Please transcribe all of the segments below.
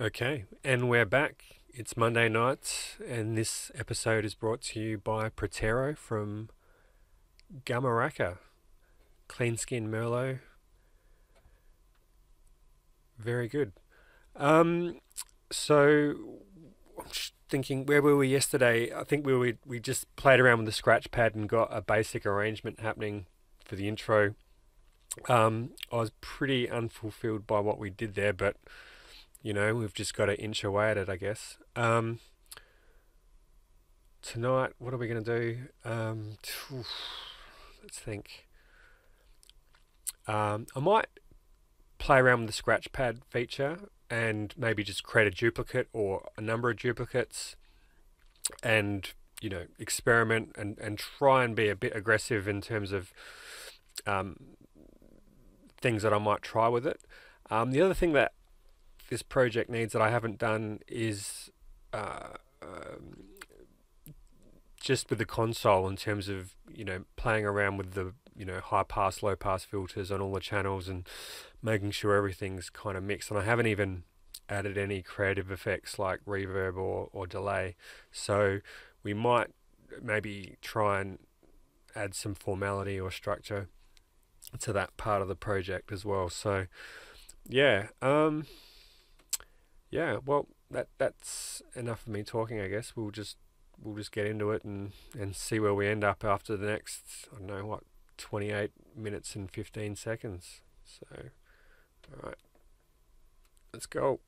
Okay, and we're back. It's Monday night, and this episode is brought to you by Protero from Gamaraka. Clean Skin Merlot, very good. Um, so I'm just thinking, where were we yesterday? I think we just played around with the scratch pad and got a basic arrangement happening for the intro. I was pretty unfulfilled by what we did there, but we've just got to inch away at it, I guess. Tonight, what are we going to do? Let's think. I might play around with the scratch pad feature and maybe just create a duplicate or a number of duplicates and experiment and try and be a bit aggressive in terms of um, things that I might try with it. The other thing that this project needs that I haven't done is uh, um, just with the console in terms of playing around with the high pass low pass filters on all the channels and making sure everything's kind of mixed. And I haven't even added any creative effects like reverb or delay, so we might maybe try and add some formality or structure to that part of the project as well. So yeah, well, that's enough of me talking, I guess. We'll just get into it and see where we end up after the next, I don't know what, 28 minutes and 15 seconds. So, all right, let's go.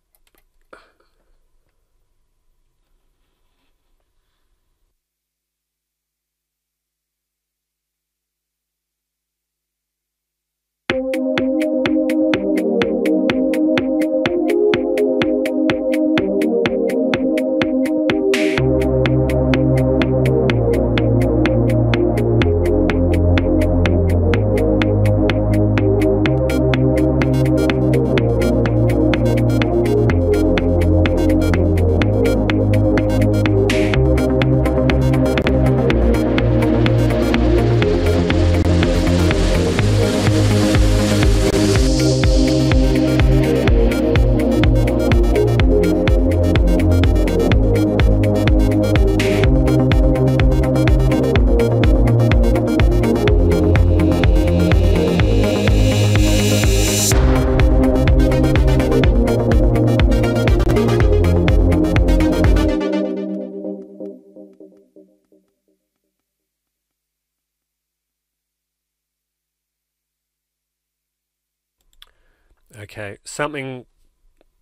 Okay, something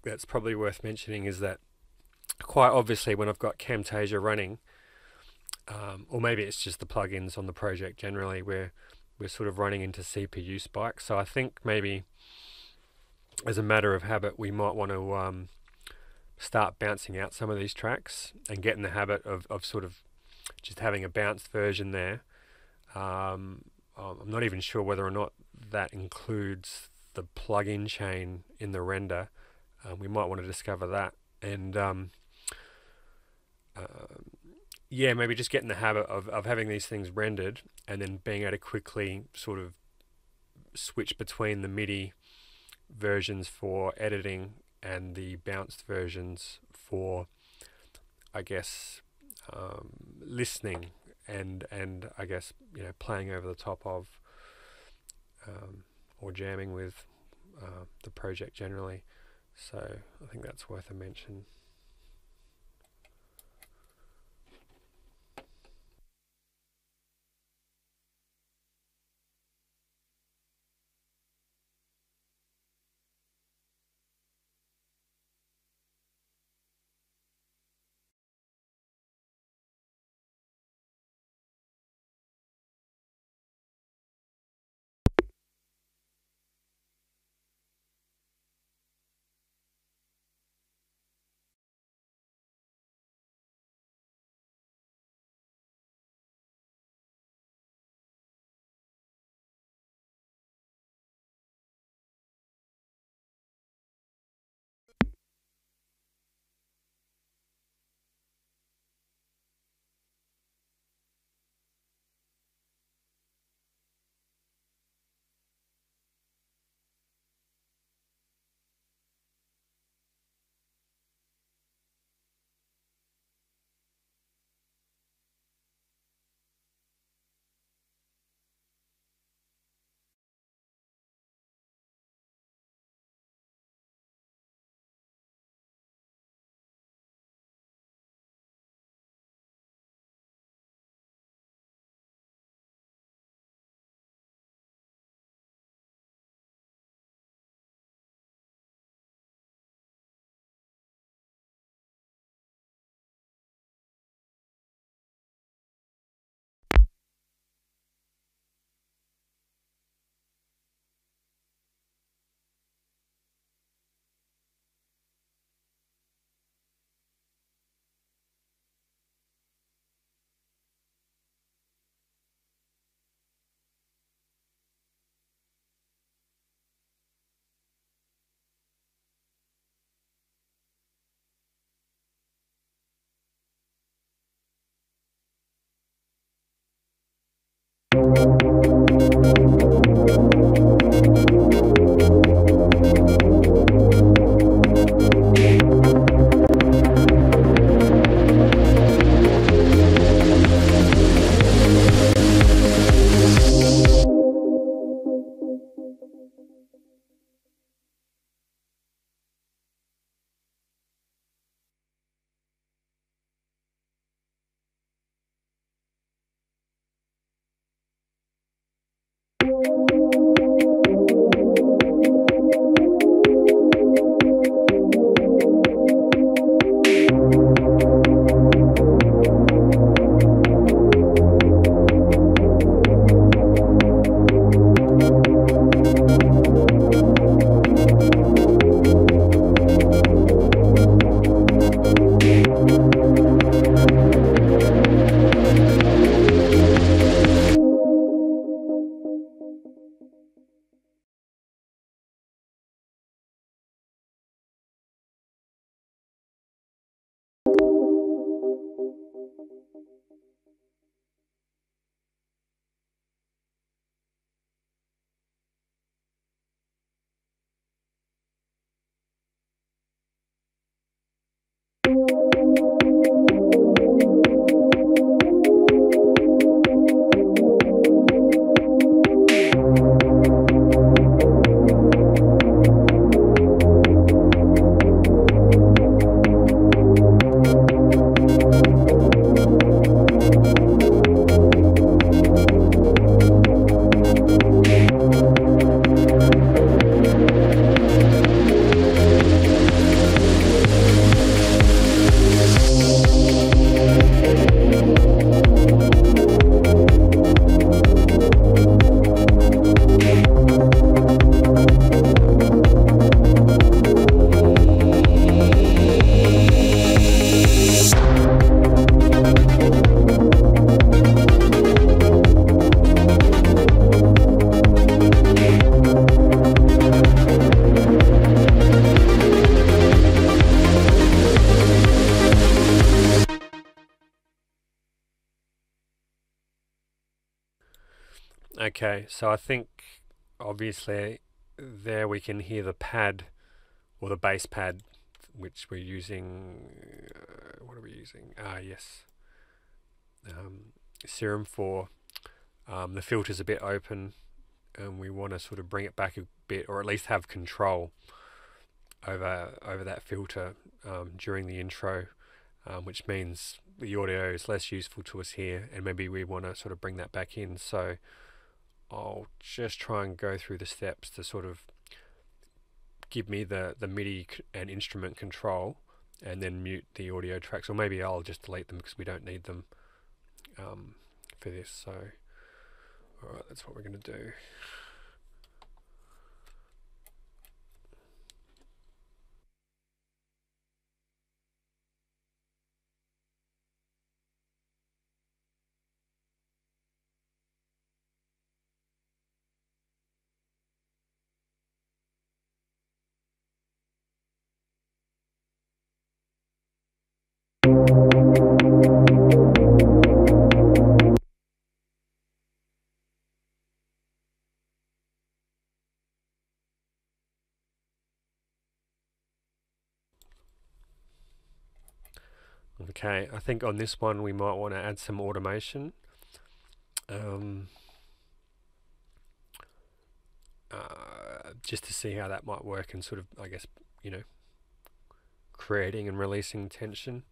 that's probably worth mentioning is that quite obviously when I've got Camtasia running, or maybe it's just the plugins on the project generally, where we're sort of running into CPU spikes. So I think maybe as a matter of habit, we might want to start bouncing out some of these tracks and get in the habit of sort of just having a bounced version there. Um, I'm not even sure whether or not that includes the plugin chain in the render. We might want to discover that. And uh, yeah, maybe just get in the habit of having these things rendered and then being able to quickly sort of switch between the MIDI versions for editing and the bounced versions for, I guess, listening and I guess playing over the top of or jamming with the project generally. So I think that's worth a mention. Okay, so I think obviously there we can hear the pad or the bass pad, which we're using. What are we using? Yes, Serum 4. The filter's a bit open, and we want to sort of bring it back a bit, or at least have control over that filter during the intro, which means the audio is less useful to us here, and maybe we want to sort of bring that back in. So I'll just try and go through the steps to sort of give me the MIDI and instrument control, and then mute the audio tracks, or maybe I'll just delete them because we don't need them for this. So alright, that's what we're going to do. Okay, I think on this one we might want to add some automation. Just to see how that might work, and sort of, I guess, creating and releasing tension.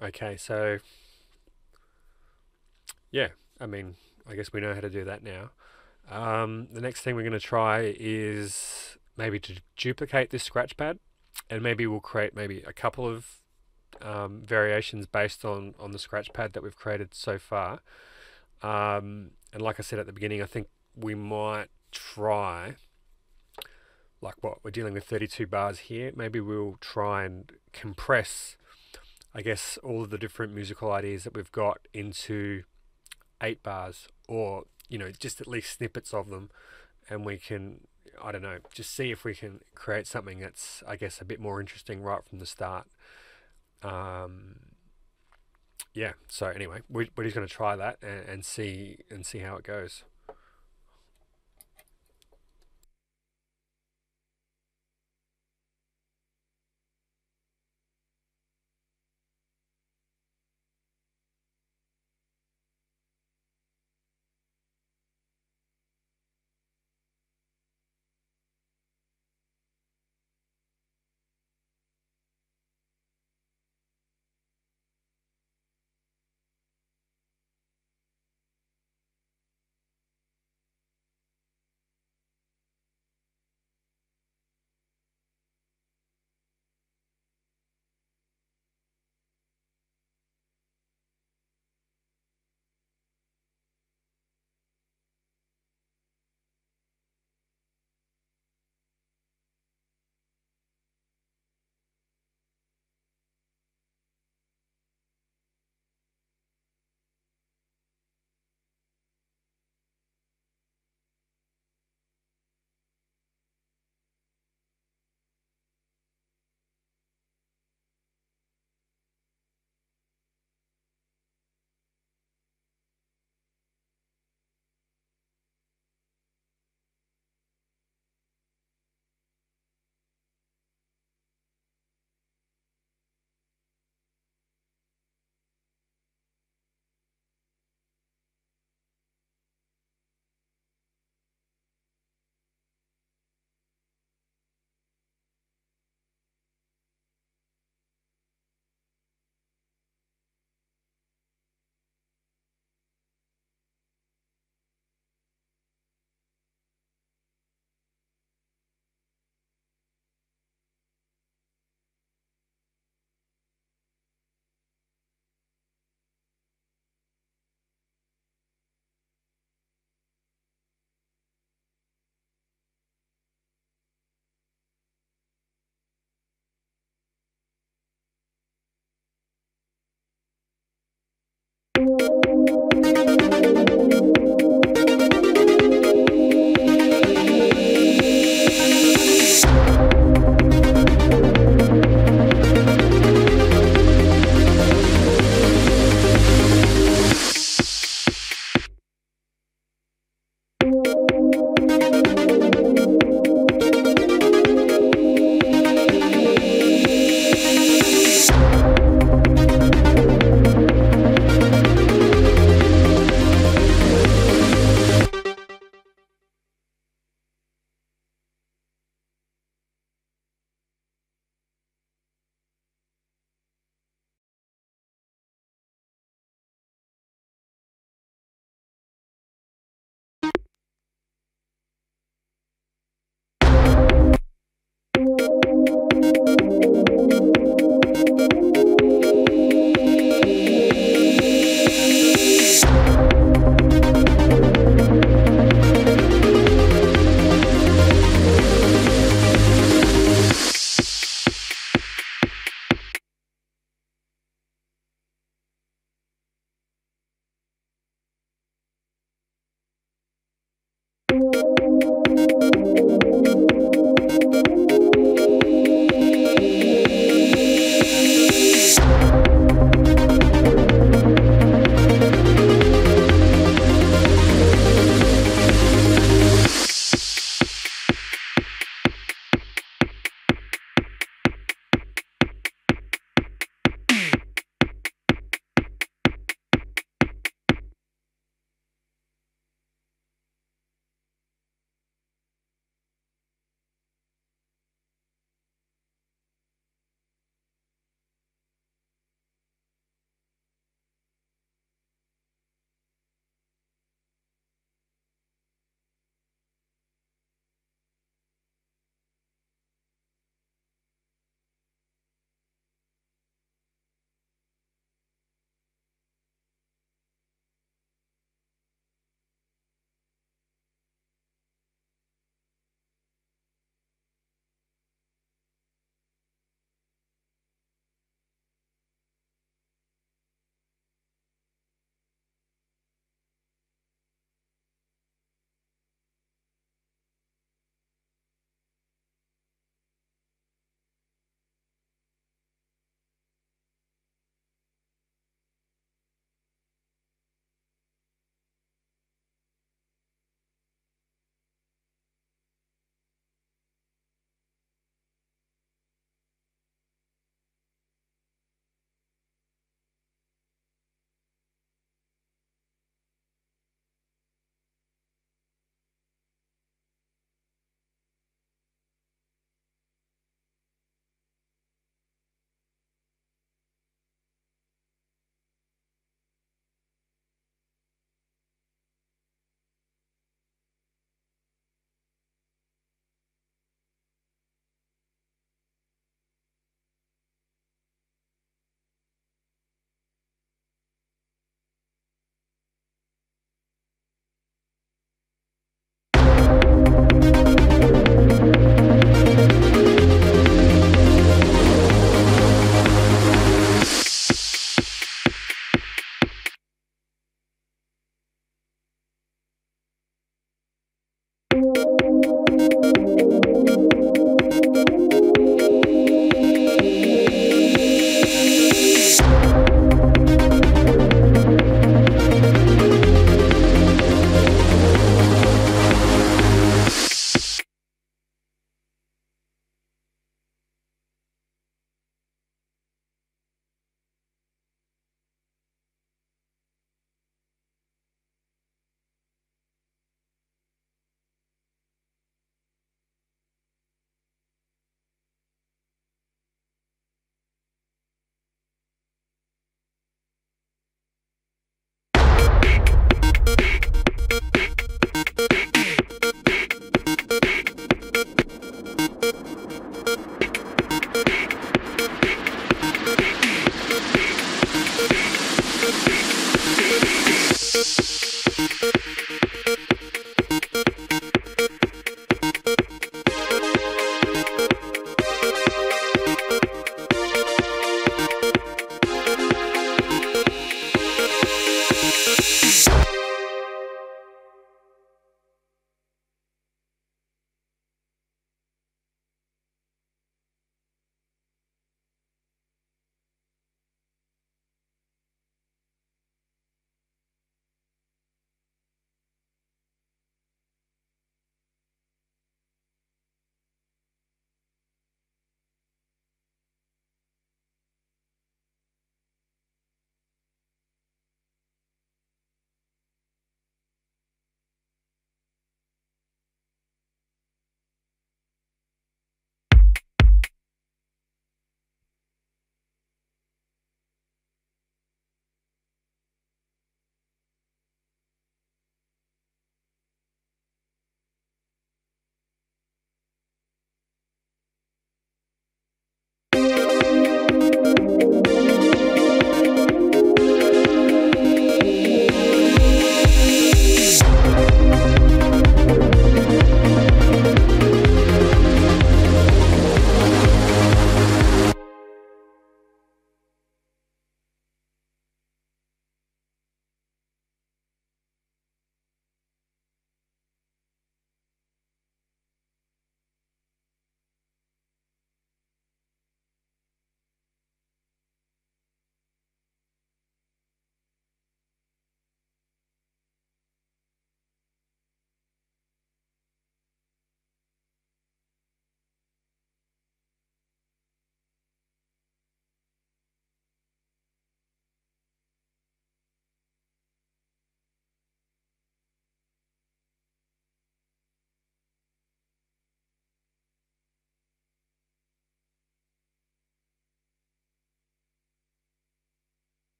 Okay, so yeah, I mean, I guess we know how to do that now. The next thing we're going to try is maybe to duplicate this scratch pad, and maybe we'll create maybe a couple of variations based on the scratch pad that we've created so far. And like I said at the beginning, I think we might try, like what we're dealing with 32 bars here, maybe we'll try and compress, I guess, all of the different musical ideas that we've got into 8 bars, or just at least snippets of them, and we can, I don't know, just see if we can create something that's, I guess, a bit more interesting right from the start. um, yeah, so anyway, we're just going to try that and see how it goes.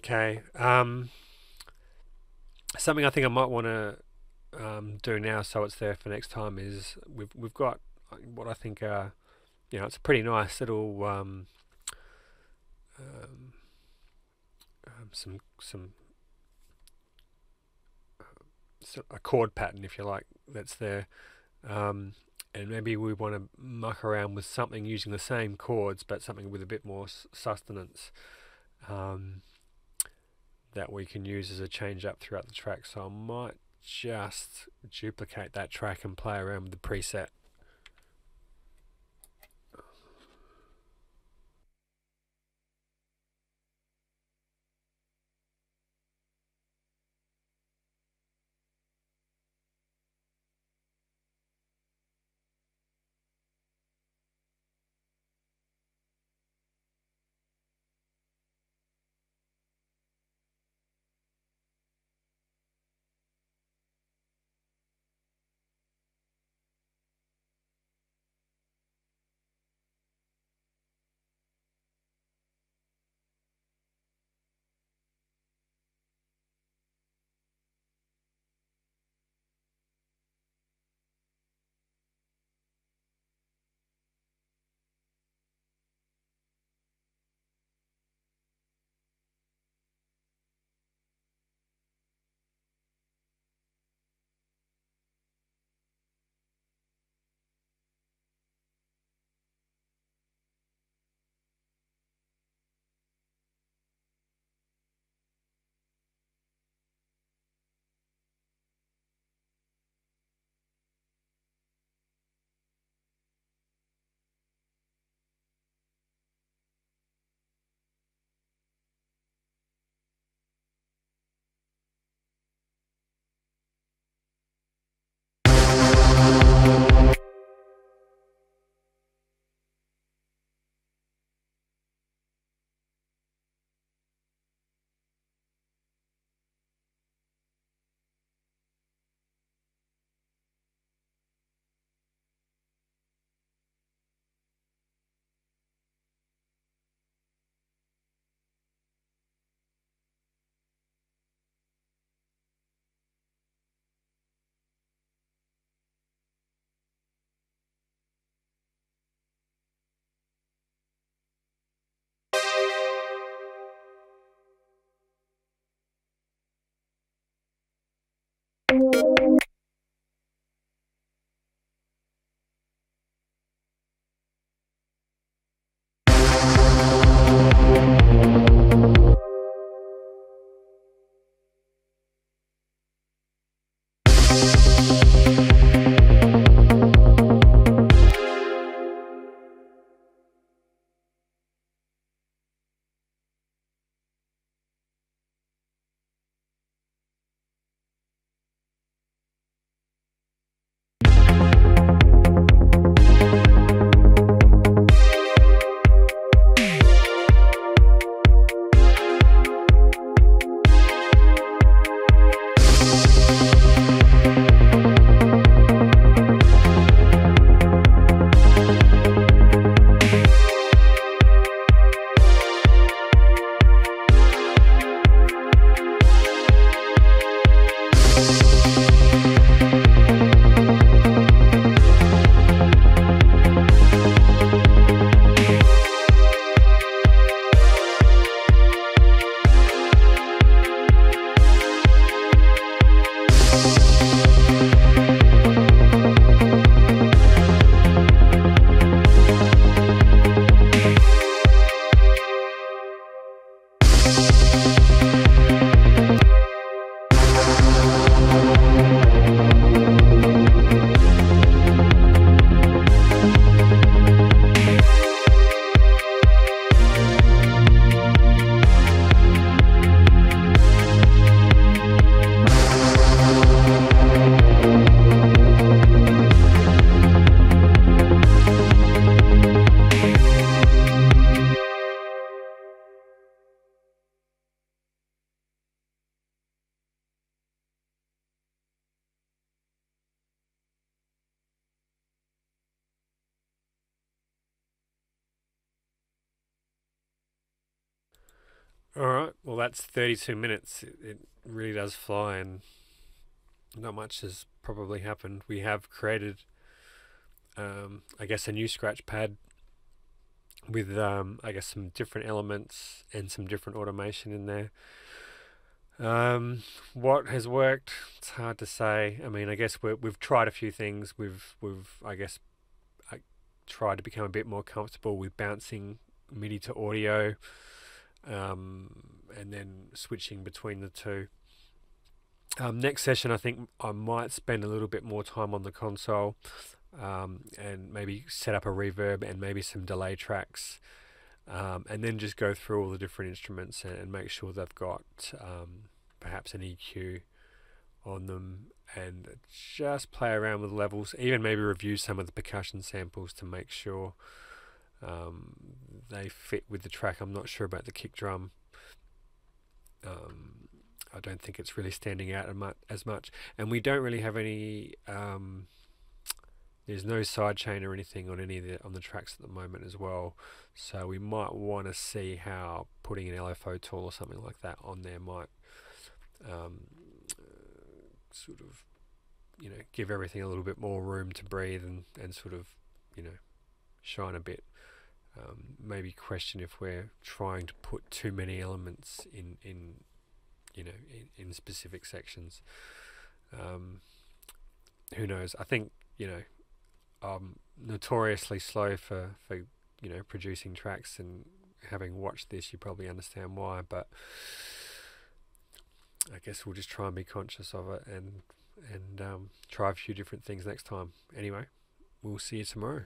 Okay. Something I think I might want to do now, so it's there for next time, is we've got what I think are, it's a pretty nice little some a chord pattern, if you like, that's there. And maybe we want to muck around with something using the same chords, but something with a bit more sustenance, that we can use as a change up throughout the track. So I might just duplicate that track and play around with the preset. All right. Well, that's 32 minutes. It really does fly, and not much has probably happened. We have created, I guess, a new scratch pad with, I guess, some different elements and some different automation in there. What has worked? It's hard to say. I mean, I guess we've tried a few things. We've I guess I tried to become a bit more comfortable with bouncing MIDI to audio, and then switching between the two. Next session, I think I might spend a little bit more time on the console, and maybe set up a reverb and maybe some delay tracks, and then just go through all the different instruments and make sure they've got, perhaps an EQ on them, and just play around with levels. Even maybe review some of the percussion samples to make sure, they fit with the track. I'm not sure about the kick drum. Um, I don't think it's really standing out as much, and we don't really have any. There's no sidechain or anything on any of the tracks at the moment as well, so we might want to see how putting an LFO tool or something like that on there might, um, sort of, give everything a little bit more room to breathe, and sort of, shine a bit. Maybe question if we're trying to put too many elements in specific sections. Um, who knows? I think, I'm notoriously slow for producing tracks, and having watched this, you probably understand why. But I guess we'll just try and be conscious of it, and try a few different things next time. Anyway, we'll see you tomorrow.